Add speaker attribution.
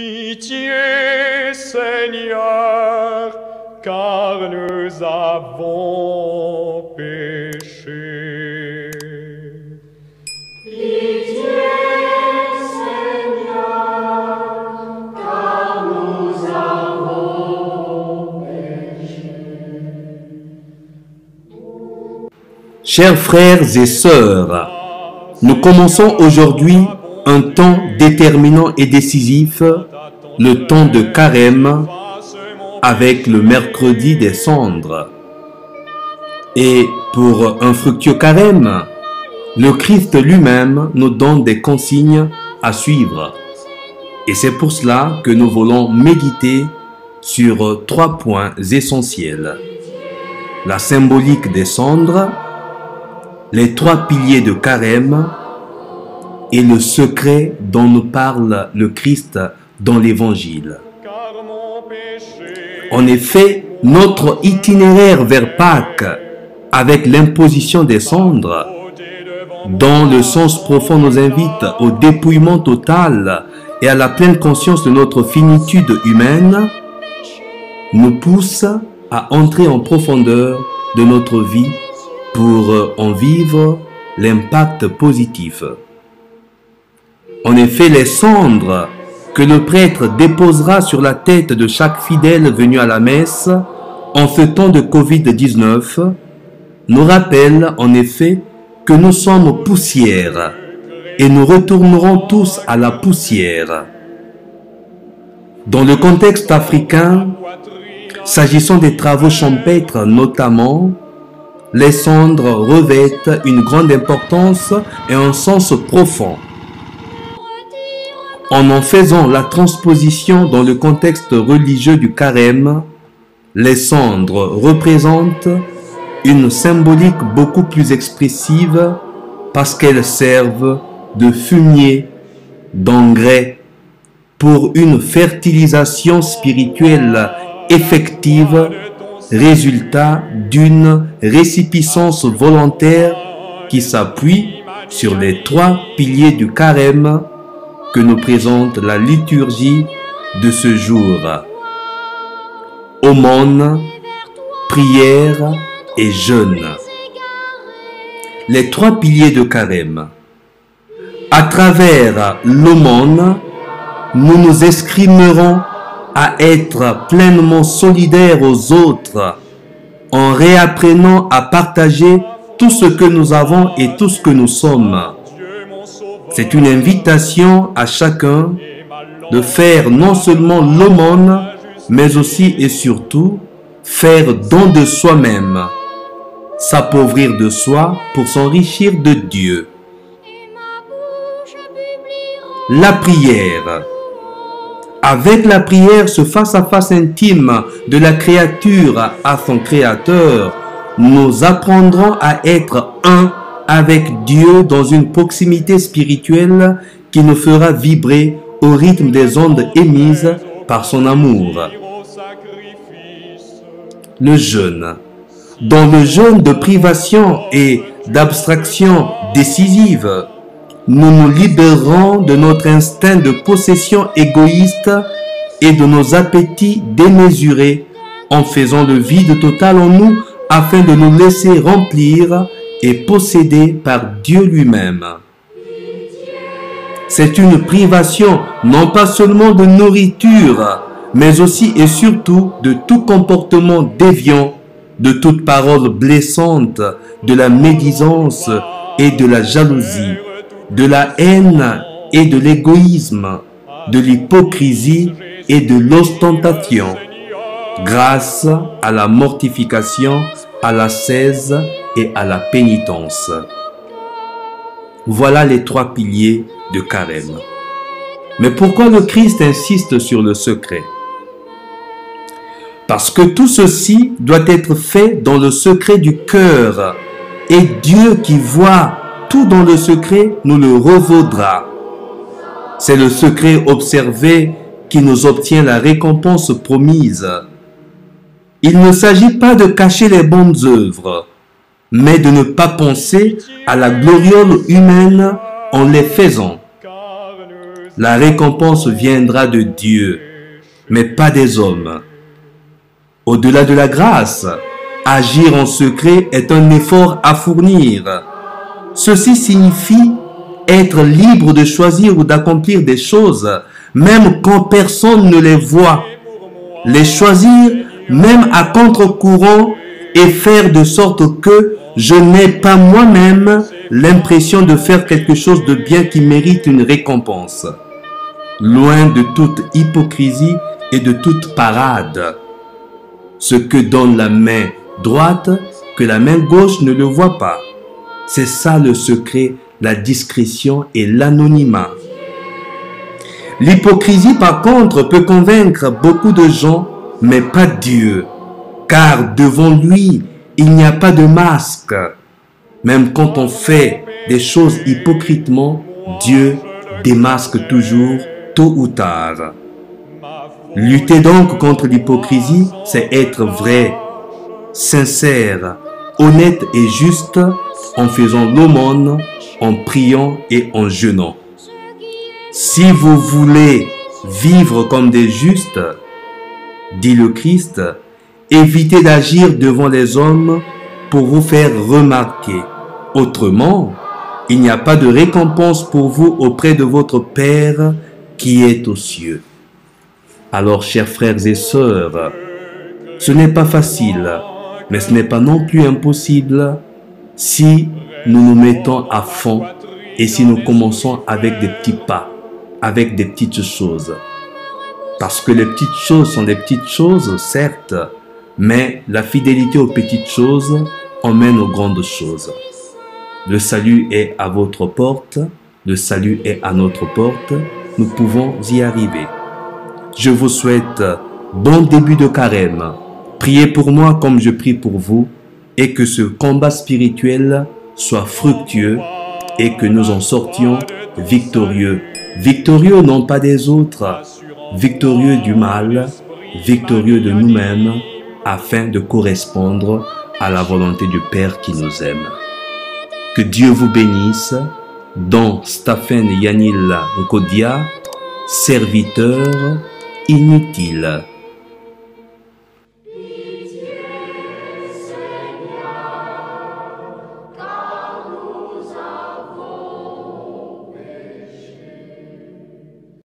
Speaker 1: Pitié, Seigneur, car nous avons péché.
Speaker 2: Pitié, Seigneur, car nous avons péché.
Speaker 3: Chers frères et sœurs, nous commençons aujourd'hui un temps déterminant et décisif, le temps de carême, avec le mercredi des cendres. Et pour un fructueux carême, le Christ lui-même nous donne des consignes à suivre. Et c'est pour cela que nous voulons méditer sur 3 points essentiels. La symbolique des cendres, les 3 piliers de carême et le secret dont nous parle le Christ dans l'Évangile. En effet, notre itinéraire vers Pâques, avec l'imposition des cendres, dans le sens profond nous invite au dépouillement total et à la pleine conscience de notre finitude humaine, nous pousse à entrer en profondeur de notre vie pour en vivre l'impact positif. En effet, les cendres que le prêtre déposera sur la tête de chaque fidèle venu à la messe en ce temps de Covid-19 nous rappellent en effet que nous sommes poussière et nous retournerons tous à la poussière. Dans le contexte africain, s'agissant des travaux champêtres notamment, les cendres revêtent une grande importance et un sens profond. En faisant la transposition dans le contexte religieux du carême, les cendres représentent une symbolique beaucoup plus expressive parce qu'elles servent de fumier, d'engrais pour une fertilisation spirituelle effective, résultat d'une récipiscence volontaire qui s'appuie sur les 3 piliers du carême que nous présente la liturgie de ce jour. Aumône, prière et jeûne. Les 3 piliers de carême. À travers l'aumône, nous nous escrimerons à être pleinement solidaires aux autres en réapprenant à partager tout ce que nous avons et tout ce que nous sommes. C'est une invitation à chacun de faire non seulement l'aumône, mais aussi et surtout faire don de soi-même, s'appauvrir de soi pour s'enrichir de Dieu. La prière. Avec la prière, ce face-à-face intime de la créature à son Créateur, nous apprendrons à être un avec Dieu dans une proximité spirituelle qui nous fera vibrer au rythme des ondes émises par son amour. Le jeûne. Dans le jeûne de privation et d'abstraction décisive, nous nous libérons de notre instinct de possession égoïste et de nos appétits démesurés en faisant le vide total en nous afin de nous laisser remplir et possédé par Dieu lui-même. C'est une privation non pas seulement de nourriture, mais aussi et surtout de tout comportement déviant, de toute parole blessante, de la médisance et de la jalousie, de la haine et de l'égoïsme, de l'hypocrisie et de l'ostentation, grâce à la mortification, à l'ascèse et à la pénitence. Voilà les 3 piliers de carême. Mais pourquoi le Christ insiste sur le secret? Parce que tout ceci doit être fait dans le secret du cœur, et Dieu qui voit tout dans le secret nous le revaudra. C'est le secret observé qui nous obtient la récompense promise. Il ne s'agit pas de cacher les bonnes œuvres, mais de ne pas penser à la gloriole humaine en les faisant. la récompense viendra de Dieu, mais pas des hommes. Au-delà de la grâce, agir en secret est un effort à fournir. Ceci signifie être libre de choisir ou d'accomplir des choses, même quand personne ne les voit. Les choisir, même à contre-courant, et faire de sorte que je n'ai pas moi-même l'impression de faire quelque chose de bien qui mérite une récompense. Loin de toute hypocrisie et de toute parade. Ce que donne la main droite, que la main gauche ne le voit pas. C'est ça le secret, la discrétion et l'anonymat. L'hypocrisie, par contre, peut convaincre beaucoup de gens, mais pas Dieu. Car devant lui, il n'y a pas de masque. Même quand on fait des choses hypocritement, Dieu démasque toujours, tôt ou tard. Lutter donc contre l'hypocrisie, c'est être vrai, sincère, honnête et juste en faisant l'aumône, en priant et en jeûnant. Si vous voulez vivre comme des justes, dit le Christ, évitez d'agir devant les hommes pour vous faire remarquer. Autrement, il n'y a pas de récompense pour vous auprès de votre Père qui est aux cieux. Alors, chers frères et sœurs, ce n'est pas facile, mais ce n'est pas non plus impossible si nous nous mettons à fond et si nous commençons avec des petits pas, avec des petites choses. Parce que les petites choses sont des petites choses, certes, mais la fidélité aux petites choses emmène aux grandes choses. Le salut est à votre porte, le salut est à notre porte, nous pouvons y arriver. Je vous souhaite bon début de carême. Priez pour moi comme je prie pour vous et que ce combat spirituel soit fructueux et que nous en sortions victorieux. Victorieux non pas des autres, victorieux du mal, victorieux de nous-mêmes, afin de correspondre à la volonté du Père qui nous aime. Que Dieu vous bénisse, dont Stephen Yanil Nkodia, serviteur inutile.